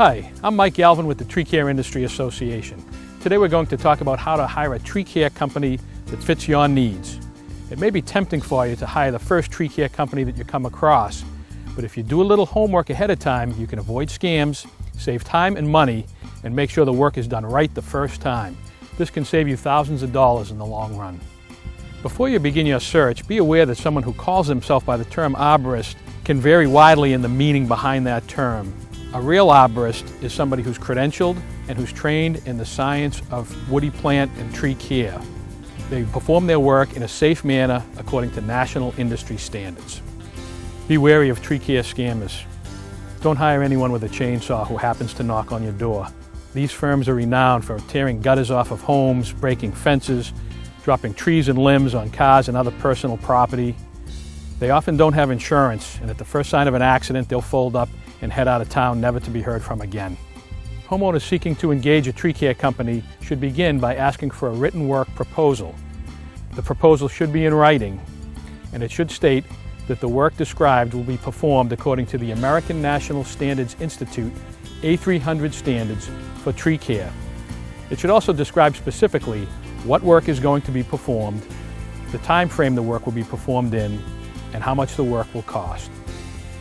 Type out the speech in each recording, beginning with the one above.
Hi, I'm Mike Galvin with the Tree Care Industry Association. Today we're going to talk about how to hire a tree care company that fits your needs. It may be tempting for you to hire the first tree care company that you come across, but if you do a little homework ahead of time, you can avoid scams, save time and money, and make sure the work is done right the first time. This can save you thousands of dollars in the long run. Before you begin your search, be aware that someone who calls himself by the term arborist can vary widely in the meaning behind that term. A real arborist is somebody who's credentialed and who's trained in the science of woody plant and tree care. They perform their work in a safe manner according to national industry standards. Be wary of tree care scammers. Don't hire anyone with a chainsaw who happens to knock on your door. These firms are renowned for tearing gutters off of homes, breaking fences, dropping trees and limbs on cars and other personal property. They often don't have insurance, and at the first sign of an accident, they'll fold up and head out of town, never to be heard from again. Homeowners seeking to engage a tree care company should begin by asking for a written work proposal. The proposal should be in writing, and it should state that the work described will be performed according to the American National Standards Institute A300 standards for tree care. It should also describe specifically what work is going to be performed, the time frame the work will be performed in, and how much the work will cost.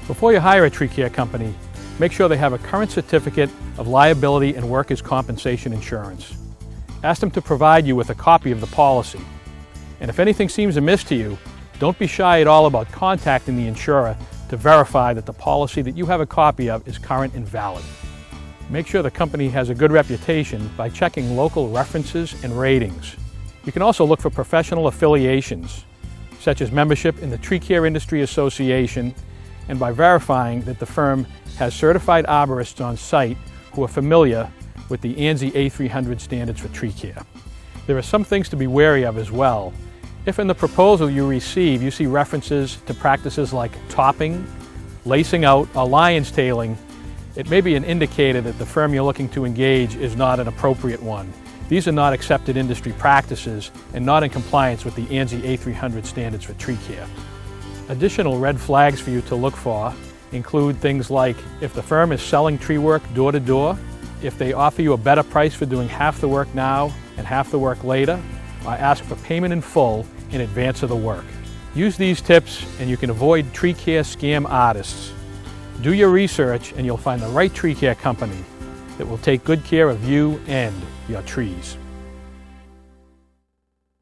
Before you hire a tree care company, make sure they have a current certificate of liability and workers' compensation insurance. Ask them to provide you with a copy of the policy. And if anything seems amiss to you, don't be shy at all about contacting the insurer to verify that the policy that you have a copy of is current and valid. Make sure the company has a good reputation by checking local references and ratings. You can also look for professional affiliations, such as membership in the Tree Care Industry Association, and by verifying that the firm has certified arborists on site who are familiar with the ANSI A300 standards for tree care. There are some things to be wary of as well. If in the proposal you receive you see references to practices like topping, lacing out, or lion's tailing, it may be an indicator that the firm you're looking to engage is not an appropriate one. These are not accepted industry practices and not in compliance with the ANSI A300 standards for tree care. Additional red flags for you to look for include things like if the firm is selling tree work door to door, if they offer you a better price for doing half the work now and half the work later, or ask for payment in full in advance of the work. Use these tips and you can avoid tree care scam artists. Do your research and you'll find the right tree care company that will take good care of you and your trees.